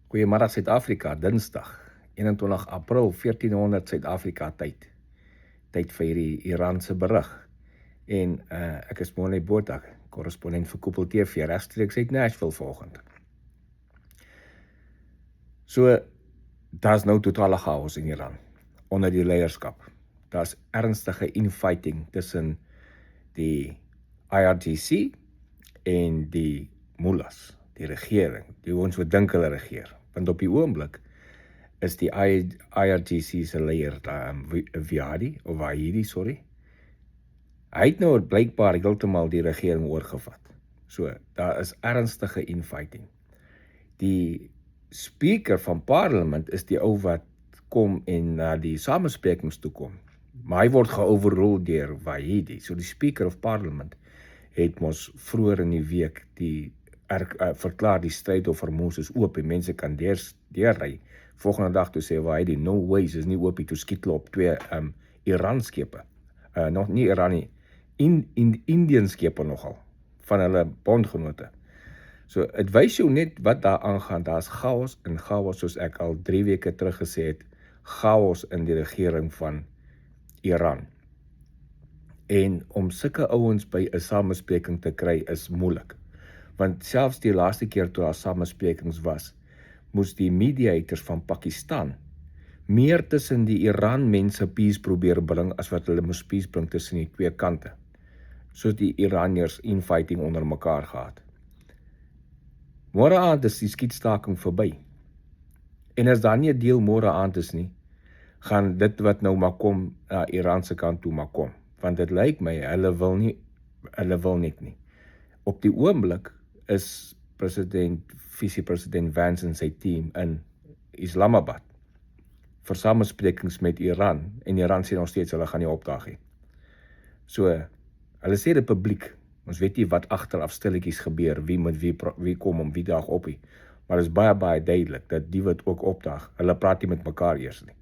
Goeiemiddag Suid-Afrika, Dinsdag, 21 April 1400 Suid-Afrika tyd. Tyd vir hierdie Iranse berig. En ek is Morne Botha, korrespondent vir Koepel TV, regstreeks uit Nashville vanoggend. So, daar's nou totale chaos in Iran, onder die leierskap. Daar's ernstige infighting tussen die IRGC en die mullahs, die regering, die ons wat dink hulle regeer. Want op die oomblik is die IRGC se leier, Vahidi, hy het nou blykbaar heeltemal die regering oorgevat. So, daar is ernstige infighting. Die speaker van parlement is die ou wat kom en na die samesprekings toe kom. Maar hy word geoverrule deur Vahidi. So die speaker of parliament het mos vroeër in die week verklaar die stryd of Hormuz is oop en mense kan deurry. Volgende dag toe sê Vahidi, no ways, is nie oop nie, toe skiet hulle op 2 Iran skepe. Nog nie Iran nie, Indian skepe nogal, van hulle bondgenote. So, het wys jou net wat daar aangaan, daar is chaos en chaos, soos ek al 3 weke terug gesê het, chaos in die regering van Iran. En om sulke ouens by 'n samespreking te kry is moeilik. Want selfs die laaste keer toe daar samesprekings was, moes die mediators van Pakistan meer tussen die Iran mense peace probeer bring as wat hulle moes peace bring tussen die twee kante. So die Iraniërs infighting onder mekaar gehad. Môre aand is die skietstaking verby. En as daar nie 'n deel môre aand is nie, gaan dit wat nou maar kom na Iran se kant toe maar kom. Want dit lyk my, hulle wil net nie. Op die oomblik is vice-president Vance en sy team in Islamabad vir samesprekings met Iran, en Iran sê nog steeds hulle gaan nie opdaag nie. So, hulle sê die publiek, ons weet nie wat agteraf stilletjies gebeur, wie met wie kom om wie daag op nie, maar dit is baie duidelik dat die wat ook opdaag, hulle praat nie met mekaar eers nie.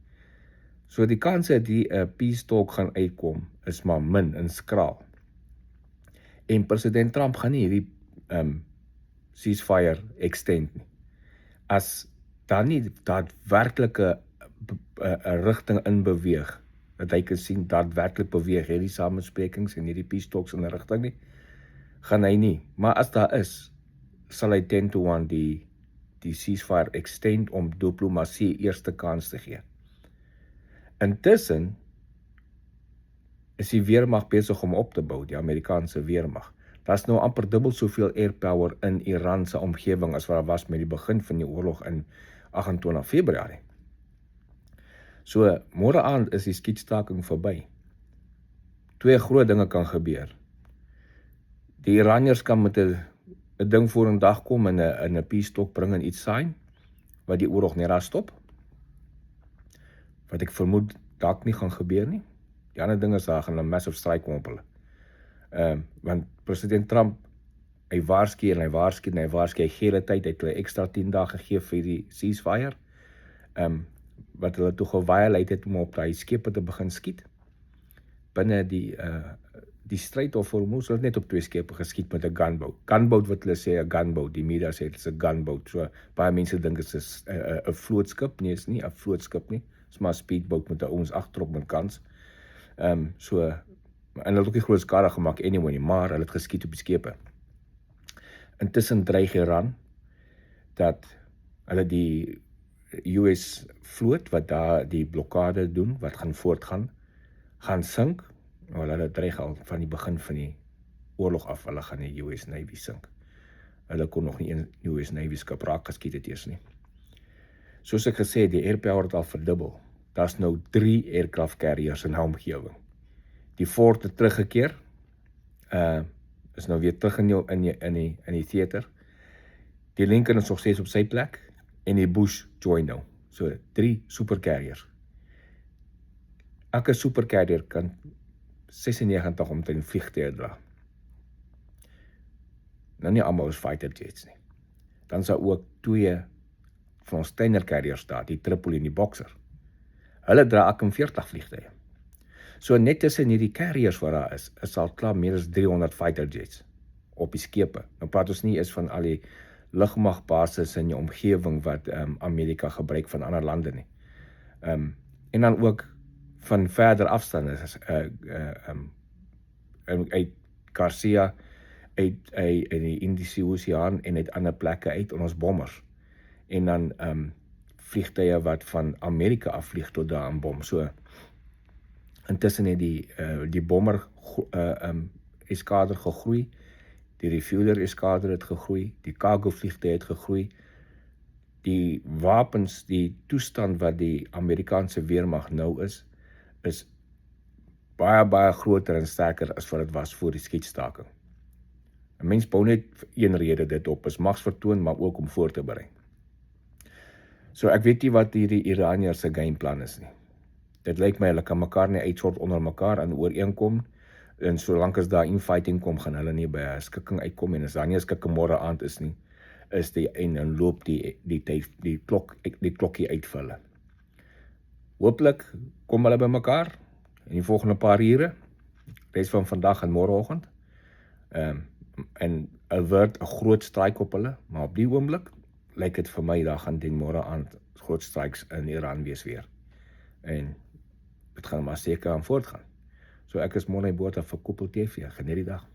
So die kans dat die peace talk gaan uitkom is maar min en skraal. En president Trump gaan nie hierdie ceasefire extend nie. As daar nie daadwerklike rigting in beweeg, dat hy kan sien daadwerklik beweeg hierdie samesprekings en hierdie peace talks in 'n rigting nie, gaan hy nie. Maar as daar is, sal hy 10-1 die ceasefire extend om diplomatie eerste kans te gee. Intussen is die weermag besig om op te bou, die Amerikaanse weermag. Daar's nou amper dubbel soveel airpower in Iran se omgewing as wat daar was met die begin van die oorlog in 28 Februarie. So, môre aand is die skietstaking verby. 2 groot dinge kan gebeur. Die Iraniërs kan met 'n ding voor 'n dag kom en 'n peace talk bring en iets sign, wat die oorlog net daar stop. Wat ek vermoed dalk nie gaan gebeur nie. Die ander ding is daar gaan 'n massive strike kom op hulle. Want president Trump, hy waarsku, hy gee hulle tyd, hy het hulle extra 10 dae gegee vir die ceasefire, wat hulle toe geviolate het om op daai skepe te begin skiet. Binne die stryd of Hormuz, hulle het net op 2 skepe geskiet met 'n gunboat. Gunboat wat hulle sê 'n gunboat, die media sê dit is 'n gunboat. So baie mense dink dit is 'n vlootskip, nee, is nie 'n vlootskip nie. Dit is maar 'n speedboat met 'n ouens agterop met kans. So, en hulle het ook nie groot skade gemaak anyway nie, maar hulle het geskiet op die skepe. Intussen dreig Iran dat hulle die US vloot wat daar die blokkade doen, wat gaan voortgaan, gaan sink. Wel, hulle dreig al van die begin van die oorlog af, hulle gaan die US Navy sink. Hulle kon nog nie een US Navy skip raak geskiet het eers nie. Soos ek gesê het, die airpower het al verdubbel. Daar's nou 3 aircraft carriers in die omgewing. Die Ford het teruggekeer, is nou weer terug in die theater. Die Lincoln is nog steeds op sy plek, en die Bush join nou. So, 3 supercarriers. Elke supercarrier kan 96 omtrent vliegtuie dra. Nou nie almal is fighter jets nie. Dan is daar ook 2 van ons kleiner carriers daar, die Tripoli en die Boxer. Hulle dra 48 vliegtuie. So net tussen hierdie carriers wat daar is al klaar meer as 300 fighter jets op die skepe. Nou praat ons nie eens van al die lugmagbasis in jou omgewing wat Amerika gebruik van ander lande nie. En dan ook van verder afstande uit Garcia, uit die Indiese Oseaan en uit ander plekke uit ons bommers. En dan vliegtuie wat van Amerika afvlieg tot daar aan bom. So intussen het die bomber eskader gegroei, die refueler eskader het gegroei, die cargo vliegtuie het gegroei, die wapens, die toestand wat die Amerikaanse weermag nou is baie, baie groter en sterker as wat dit was voor die skietstaking. 'n Mens bou net een rede dit op, is magsvertoon, maar ook om voor te berei. So ek weet nie wat hierdie Iraniërs se gameplan is nie. Dit lyk my hulle kan mekaar nie uitsort onder mekaar en ooreenkom, en solank as daar infighting kom, gaan hulle nie by 'n skikking uitkom, en as daar nie 'n skikking môre aand is nie, is en loop die klokkie uit vir hulle. Hooplik kom hulle by mekaar in die volgende paar ure, res van vandag en môreoggend, en avert 'n groot strike op hulle, maar op die oomblik lyk dit vir my daar gaan teen môre aand groot strikes in Iran wees weer. En dit gaan maar seker aan voortgaan. So ek is Morne Botha vir Koppel TV. Geniet die dag.